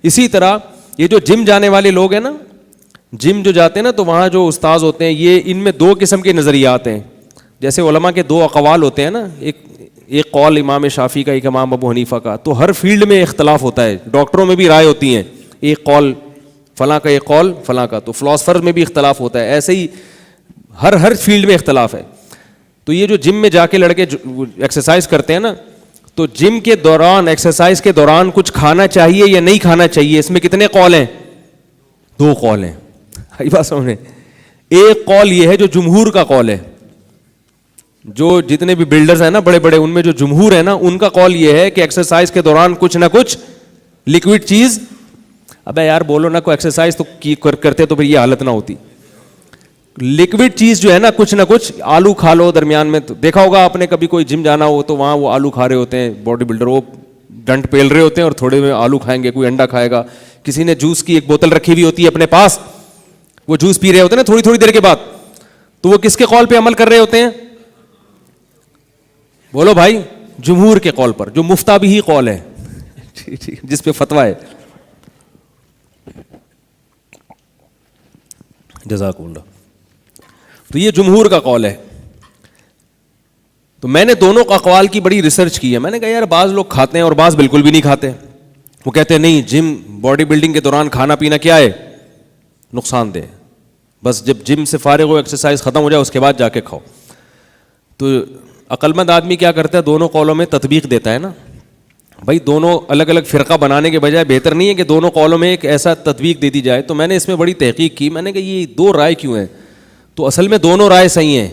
اسی طرح یہ جو جم جانے والے لوگ ہیں نا, جم جو جاتے ہیں نا, تو وہاں جو استاذ ہوتے ہیں یہ ان میں دو قسم کے نظریات ہیں. جیسے علماء کے دو اقوال ہوتے ہیں نا, ایک قول امام شافعی کا, ایک امام ابو حنیفہ کا. تو ہر فیلڈ میں اختلاف ہوتا ہے, ڈاکٹروں میں بھی رائے ہوتی ہیں, ایک قول فلاں کا, ایک قول فلاں کا. تو فلاسفر میں بھی اختلاف ہوتا ہے, ایسے ہی ہر فیلڈ میں اختلاف ہے. تو یہ جو جم میں جا کے لڑکے ایکسرسائز کرتے ہیں نا, تو جم کے دوران, ایکسرسائز کے دوران کچھ کھانا چاہیے یا نہیں کھانا چاہیے, اس میں کتنے قول ہیں؟ دو قول ہیں. بات سمجھیں. ایک قول یہ ہے جو جمہور کا قول ہے, جو جتنے بھی بلڈرز ہیں نا بڑے بڑے, ان میں جو جمہور ہے نا, ان کا قول یہ ہے کہ ایکسرسائز کے دوران کچھ نہ کچھ لکوڈ چیز. ابے یار بولو نا, کوئی ایکسرسائز تو کرتے تو پھر یہ حالت نہ ہوتی. لکوڈ چیز جو ہے نا, کچھ نہ کچھ آلو کھا لو درمیان میں. تو دیکھا ہوگا آپ نے کبھی کوئی جم جانا ہو تو وہاں وہ آلو کھا رہے ہوتے ہیں باڈی بلڈر, وہ ڈنڈ پیل رہے ہوتے ہیں اور تھوڑے میں آلو کھائیں گے, کوئی انڈا کھائے گا, کسی نے جوس کی ایک بوتل رکھی ہوئی ہوتی ہے اپنے پاس, وہ جوس پی رہے ہوتے ہیں نا تھوڑی دیر کے بعد. تو وہ کس کے قول پہ عمل کر رہے ہوتے ہیں؟ بولو بھائی, جمہور کے قول پر, جو مفتا بھی ہی قول ہے, جس پہ فتویٰ ہے. جزاکم اللہ. تو یہ جمہور کا قول ہے. تو میں نے دونوں اقوال کی بڑی ریسرچ کی ہے. میں نے کہا یار بعض لوگ کھاتے ہیں اور بعض بالکل بھی نہیں کھاتے. وہ کہتے ہیں نہیں, جم باڈی بلڈنگ کے دوران کھانا پینا کیا ہے؟ نقصان دہ. بس جب جم سے فارغ ہو, ایکسرسائز ختم ہو جائے, اس کے بعد جا کے کھاؤ. تو عقل مند آدمی کیا کرتا ہے, دونوں قولوں میں تطبیق دیتا ہے نا. بھائی دونوں الگ الگ فرقہ بنانے کے بجائے بہتر نہیں ہے کہ دونوں قولوں میں ایک ایسا تطبیق دے دی جائے. تو میں نے اس میں بڑی تحقیق کی. میں نے کہا یہ دو رائے کیوں ہیں؟ تو اصل میں دونوں رائے صحیح ہیں.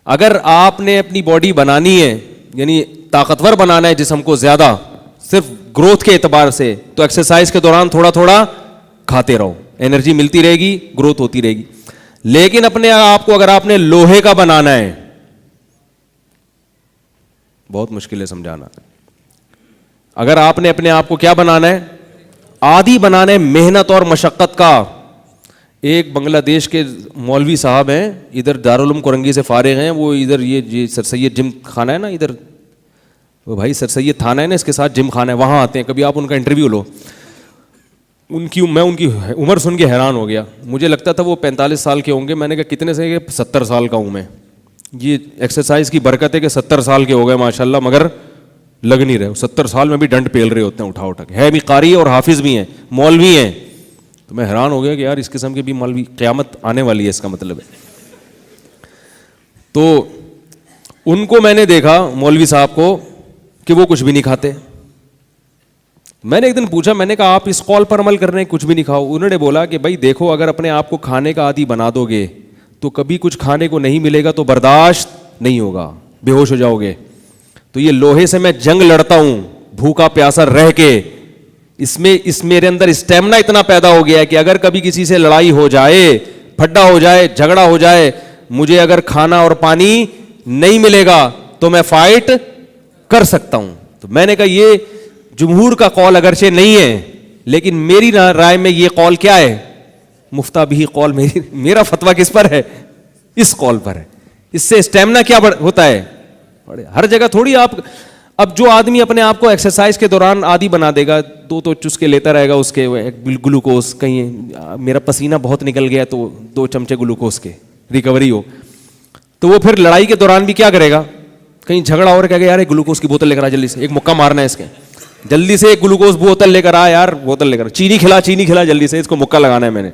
اگر آپ نے اپنی باڈی بنانی ہے, یعنی طاقتور بنانا ہے جسم کو زیادہ, صرف گروتھ کے اعتبار سے, تو ایکسرسائز کے دوران تھوڑا تھوڑا کھاتے رہو, انرجی ملتی رہے گی, گروتھ ہوتی رہے گی. لیکن اپنے آپ کو اگر آپ نے لوہے کا بنانا ہے, بہت مشکل ہے سمجھانا. اگر آپ نے اپنے آپ کو کیا بنانا ہے؟ عادی بنانا ہے محنت اور مشقت کا. ایک بنگلہ دیش کے مولوی صاحب ہیں, ادھر دارالعلوم کورنگی سے فارغ ہیں. وہ ادھر یہ سر سید جم خانہ ہے نا, ادھر وہ بھائی سر سید تھانہ ہے نا, اس کے ساتھ جم خانہ ہے, وہاں آتے ہیں. کبھی آپ ان کا انٹرویو لو. میں ان کی عمر سن کے حیران ہو گیا. مجھے لگتا تھا وہ 45 سال کے ہوں گے. میں نے کہا کتنے سے؟ 70 سال کا ہوں میں. یہ ایکسرسائز کی برکت ہے کہ 70 سال کے ہو گئے ماشاء اللہ, مگر لگ نہیں رہے. 70 سال میں بھی ڈنڈ پیل رہے ہوتے ہیں اٹھا کے. ہے بھی قاری اور حافظ بھی ہیں, مولوی ہیں. تو میں حیران ہو گیا کہ یار اس قسم کے بھی مولوی, قیامت آنے والی ہے اس کا مطلب ہے. تو ان کو میں نے دیکھا مولوی صاحب کو کہ وہ کچھ بھی نہیں کھاتے. میں نے ایک دن پوچھا, میں نے کہا آپ اس قول پر عمل کر رہے ہیں کچھ بھی نہیں کھاؤ؟ انہوں نے بولا کہ بھائی دیکھو, اگر اپنے آپ کو کھانے کا عادی بنا دو گے تو کبھی کچھ کھانے کو نہیں ملے گا تو برداشت نہیں ہوگا, بے ہوش ہو جاؤ گے. تو یہ لوہے سے میں جنگ لڑتا ہوں بھوکا پیاسا رہ کے, اس میرے اندر اسٹیمنا اتنا پیدا ہو گیا ہے کہ اگر کبھی کسی سے لڑائی ہو جائے, پھڈا ہو جائے, جھگڑا ہو جائے, مجھے اگر کھانا اور پانی نہیں ملے گا تو میں فائٹ کر سکتا ہوں. تو میں نے کہا یہ جمہور کا قول اگرچہ نہیں ہے, لیکن میری رائے میں یہ قول کیا ہے؟ مفتا بھی قول. میرا فتویٰ کس پر ہے؟ اس قول پر ہے. اس سے اسٹیمنا کیا ہوتا ہے؟ ہر جگہ تھوڑی آپ, اب جو آدمی اپنے آپ کو ایکسرسائز کے دوران عادی بنا دے گا, تو چسکے لیتا رہے گا اس کے گلوکوز, کہیں میرا پسینہ بہت نکل گیا تو 2 چمچے گلوکوز کے ریکوری ہو, تو وہ پھر لڑائی کے دوران بھی کیا کرے گا؟ کہیں جھگڑا اور کہے گا یار ایک گلوکوز کی بوتل لے کر آ, جلدی سے ایک مکہ مارنا ہے اس کے, جلدی سے ایک گلوکوز بوتل لے کر آ یار, بوتل لے کر, چینی کھلا جلدی سے, اس کو مکہ لگانا ہے میں نے.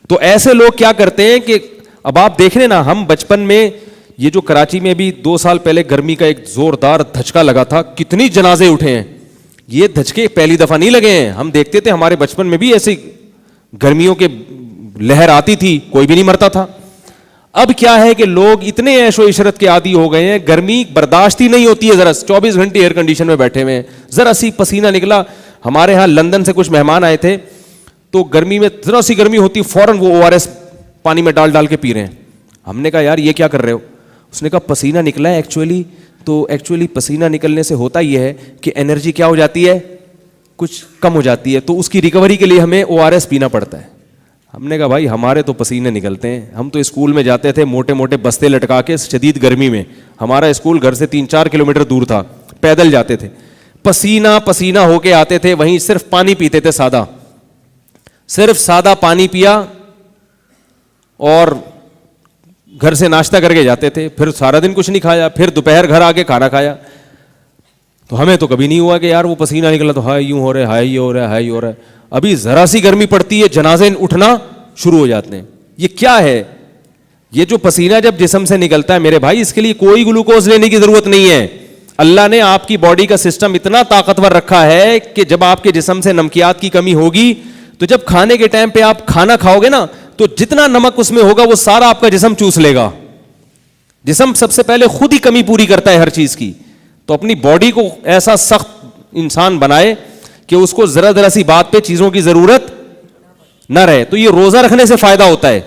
تو ایسے لوگ کیا کرتے ہیں کہ اب آپ دیکھ رہے نا, ہم بچپن میں یہ جو کراچی میں بھی 2 سال پہلے گرمی کا ایک زوردار دھچکا لگا تھا, کتنی جنازے اٹھے ہیں. یہ دھچکے پہلی دفعہ نہیں لگے ہیں, ہم دیکھتے تھے ہمارے بچپن میں بھی ایسی گرمیوں کے لہر آتی تھی, کوئی بھی نہیں مرتا تھا. اب کیا ہے کہ لوگ اتنے عیش و عشرت کے عادی ہو گئے ہیں, گرمی برداشت ہی نہیں ہوتی ہے. ذرا 24 گھنٹے ایئر کنڈیشن میں بیٹھے ہوئے ہیں, ذرا سی پسینہ نکلا. ہمارے ہاں لندن سے کچھ مہمان آئے تھے, تو گرمی میں ذرا سی گرمی ہوتی فوراً وہ ORS پانی میں ڈال کے پی رہے ہیں. ہم نے کہا یار یہ کیا کر رہے ہو؟ اس نے کہا پسینہ نکلا ہے ایکچولی. تو ایکچولی پسینہ نکلنے سے ہوتا یہ ہے کہ انرجی کیا ہو جاتی ہے, کچھ کم ہو جاتی ہے, تو اس کی ریکوری کے لیے ہمیں ORS پینا پڑتا ہے. ہم نے کہا بھائی ہمارے تو پسینے نکلتے ہیں, ہم تو اسکول میں جاتے تھے موٹے موٹے بستے لٹکا کے شدید گرمی میں. ہمارا اسکول گھر سے 3-4 کلومیٹر دور تھا, پیدل جاتے تھے. پسینہ پسینہ ہو کے آتے تھے, وہیں صرف پانی پیتے تھے سادہ, صرف سادہ پانی پیا اور گھر سے ناشتہ کر کے جاتے تھے, پھر سارا دن کچھ نہیں کھایا, پھر دوپہر گھر آ کے کھانا کھایا. تو ہمیں تو کبھی نہیں ہوا کہ یار وہ پسینہ نکلا تو ہائے یوں ہو رہا ہے, ہائے یہ ہو رہا ہے, ہائے یہ ہو رہا ہے. ابھی ذرا سی گرمی پڑتی ہے جنازے اٹھنا شروع ہو جاتے ہیں. یہ کیا ہے؟ یہ جو پسینہ جب جسم سے نکلتا ہے میرے بھائی, اس کے لیے کوئی گلوکوز لینے کی ضرورت نہیں ہے. اللہ نے آپ کی باڈی کا سسٹم اتنا طاقتور رکھا ہے کہ جب آپ کے جسم سے نمکیات کی کمی ہوگی تو جب کھانے کے ٹائم پہ آپ کھانا کھاؤ گے نا تو جتنا نمک اس میں ہوگا وہ سارا آپ کا جسم چوس لے گا. جسم سب سے پہلے خود ہی کمی پوری کرتا ہے ہر چیز کی. تو اپنی باڈی کو ایسا سخت انسان بنائے کہ اس کو ذرا ذرا سی بات پہ چیزوں کی ضرورت نہ رہے. تو یہ روزہ رکھنے سے فائدہ ہوتا ہے.